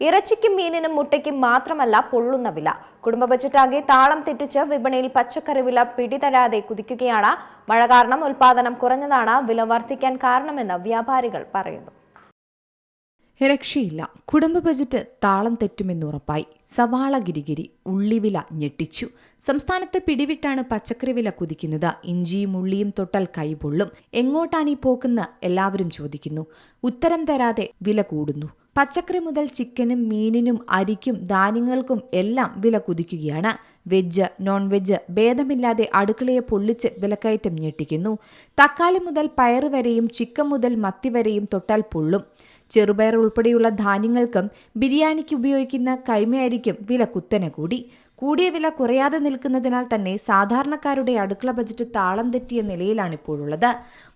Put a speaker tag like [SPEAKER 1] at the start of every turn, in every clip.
[SPEAKER 1] ഇറച്ചിക്കും മീനിനും മുട്ടയ്ക്കും മാത്രമല്ല പൊള്ളുന്ന വില. കുടുംബ ബജറ്റാകെ താളം തെറ്റിച്ച് വിപണിയിൽ പച്ചക്കറി വില പിടിതരാതെ കുതിക്കുകയാണ്. മഴ കാരണം ഉൽപാദനം കുറഞ്ഞതാണ് വില വർദ്ധിക്കാൻ കാരണമെന്ന് വ്യാപാരികൾ പറയുന്നു.
[SPEAKER 2] രക്ഷയില്ല. കുടുംബ ബജറ്റ് താളം തെറ്റുമെന്നുറപ്പായി. സവാള ഗിരിഗിരി, ഉള്ളിവില ഞെട്ടിച്ചു. സംസ്ഥാനത്ത് പിടിവിട്ടാണ് പച്ചക്കറി വില കുതിക്കുന്നത്. ഇഞ്ചിയും ഉള്ളിയും തൊട്ടാൽ കൈപൊള്ളും. എങ്ങോട്ടാണ് ഈ പോക്കെന്ന് എല്ലാവരും ചോദിക്കുന്നു. ഉത്തരം തരാതെ വില കൂടുന്നു. പച്ചക്കറി മുതൽ ചിക്കനും മീനിനും അരിക്കും ധാന്യങ്ങൾക്കും എല്ലാം വില കുതിക്കുകയാണ്. വെജ് നോൺ വെജ് ഭേദമില്ലാതെ അടുക്കളയെ പൊള്ളിച്ച് വിലക്കയറ്റം ഞെട്ടിക്കുന്നു. തക്കാളി മുതൽ പയറ് വരെയും ചിക്കൻ മുതൽ മത്തി വരെയും തൊട്ടാൽ പൊള്ളും. ചെറുപയർ ഉൾപ്പെടെയുള്ള ധാന്യങ്ങൾക്കും ബിരിയാണിക്ക് ഉപയോഗിക്കുന്ന കൈമയരിക്കും വില കുത്തനെ കൂടി. കൂടിയ വില കുറയാതെ നിൽക്കുന്നതിനാൽ തന്നെ സാധാരണക്കാരുടെ അടുക്കള ബജറ്റ് താളം തെറ്റിയ നിലയിലാണിപ്പോഴുള്ളത്.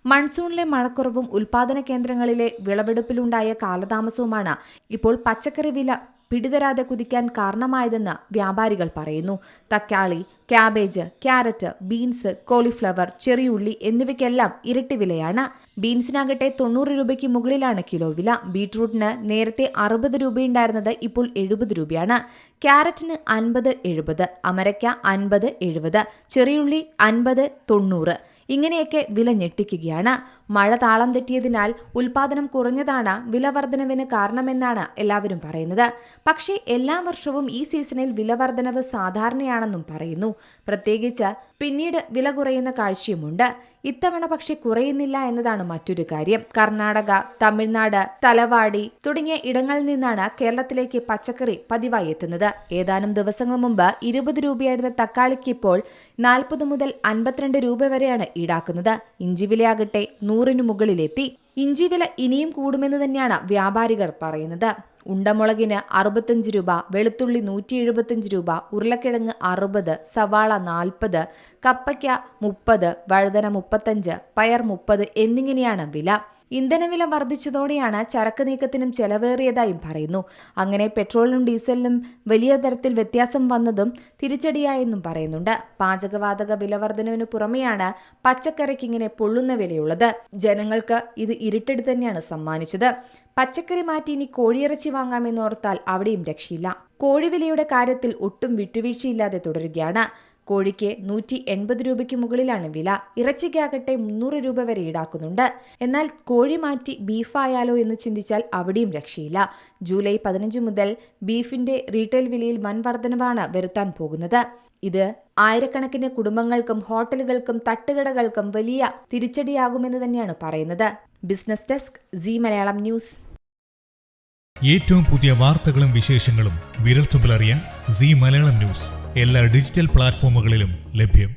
[SPEAKER 2] മൺസൂണിലെ മഴക്കുറവും ഉൽപാദന കേന്ദ്രങ്ങളിലെ വിളവെടുപ്പിലുണ്ടായ കാലതാമസവുമാണ് ഇപ്പോൾ പച്ചക്കറി വില പിടിതരാതെ കുതിക്കാൻ കാരണമായതെന്ന് വ്യാപാരികൾ പറയുന്നു. തക്കാളി, ക്യാബേജ്, ക്യാരറ്റ്, ബീൻസ്, കോളിഫ്ലവർ, ചെറിയുള്ളി എന്നിവയ്ക്കെല്ലാം ഇരട്ടി വിലയാണ്. ബീൻസിനാകട്ടെ 90 രൂപയ്ക്ക് മുകളിലാണ് കിലോ വില. ബീട്രൂട്ടിന് നേരത്തെ 60 രൂപയുണ്ടായിരുന്നത് ഇപ്പോൾ 70 രൂപയാണ്. ക്യാരറ്റിന് 50-70, അമരയ്ക്ക 50-70, ചെറിയുള്ളി 50-90. ഇങ്ങനെയൊക്കെ വില ഞെട്ടിക്കുകയാണ്. മഴ താളം തെറ്റിയതിനാൽ ഉൽപാദനം കുറഞ്ഞതാണ് വില വർധനവിന് കാരണമെന്നാണ് എല്ലാവരും പറയുന്നത്. പക്ഷേ എല്ലാ വർഷവും ഈ സീസണിൽ വില വർധനവ് സാധാരണയാണെന്നും പറയുന്നു. പ്രത്യേകിച്ച് പിന്നീട് വില കുറയുന്ന കാഴ്ചയുമുണ്ട്. ഇത്തവണ പക്ഷേ കുറയുന്നില്ല എന്നതാണ് മറ്റൊരു കാര്യം. കർണാടക, തമിഴ്നാട്, തലവാടി തുടങ്ങിയ ഇടങ്ങളിൽ നിന്നാണ് കേരളത്തിലേക്ക് പച്ചക്കറി പതിവായി എത്തുന്നത്. ഏതാനും ദിവസങ്ങൾ മുമ്പ് 20 രൂപയായിരുന്ന തക്കാളിക്ക് ഇപ്പോൾ 40 മുതൽ 52 രൂപ വരെയാണ് ഈടാക്കുന്നത്. ഇഞ്ചി വിലയാകട്ടെ 100-ന് മുകളിലെത്തി. ഇഞ്ചി വില ഇനിയും കൂടുമെന്ന് തന്നെയാണ് വ്യാപാരികൾ പറയുന്നത്. ഉണ്ടമുളകിന് 65 രൂപ, വെളുത്തുള്ളി 175 രൂപ, ഉരുളക്കിഴങ്ങ് 60, സവാള 40, കപ്പയ്ക്ക 30, വഴുതന 35, പയർ 30 എന്നിങ്ങനെയാണ് വില. ഇന്ധനവില വർദ്ധിച്ചതോടെയാണ് ചരക്ക് നീക്കത്തിനും ചെലവേറിയതായും പറയുന്നു. അങ്ങനെ പെട്രോളിനും ഡീസലിനും വലിയ തരത്തിൽ വ്യത്യാസം വന്നതും തിരിച്ചടിയായെന്നും പറയുന്നുണ്ട്. പാചകവാതക വില വർധനവിന് പുറമെയാണ് പച്ചക്കറിക്ക് ഇങ്ങനെ പൊള്ളുന്ന വിലയുള്ളത്. ജനങ്ങൾക്ക് ഇത് ഇരുട്ടടി തന്നെയാണ് സമ്മാനിച്ചത്. പച്ചക്കറി മാറ്റി ഇനി കോഴിയിറച്ചി വാങ്ങാമെന്നോർത്താൽ അവിടെയും രക്ഷയില്ല. കോഴിവിലയുടെ കാര്യത്തിൽ ഒട്ടും വിട്ടുവീഴ്ചയില്ലാതെ തുടരുകയാണ്. കോഴിക്ക് 180 രൂപയ്ക്ക് മുകളിലാണ് വില. ഇറച്ചിക്കാകട്ടെ 300 രൂപ വരെ ഈടാക്കുന്നുണ്ട്. എന്നാൽ കോഴി മാറ്റി ബീഫായാലോ എന്ന് ചിന്തിച്ചാൽ അവിടെയും രക്ഷയില്ല. ജൂലൈ 15 മുതൽ ബീഫിന്റെ റീറ്റെയിൽ വിലയിൽ വൻ വർധനവാണ് വരുത്താൻ പോകുന്നത്. ഇത് ആയിരക്കണക്കിന് കുടുംബങ്ങൾക്കും ഹോട്ടലുകൾക്കും തട്ടുകടകൾക്കും വലിയ തിരിച്ചടിയാകുമെന്ന് തന്നെയാണ് പറയുന്നത്. Business desk, Zee Malayalam news.
[SPEAKER 3] ഏറ്റവും പുതിയ വാർത്തകളും വിശേഷങ്ങളും വിരൽത്തുമ്പിലറിയാൻ സീ മലയാളം ന്യൂസ് എല്ലാ ഡിജിറ്റൽ പ്ലാറ്റ്ഫോമുകളിലും ലഭ്യം.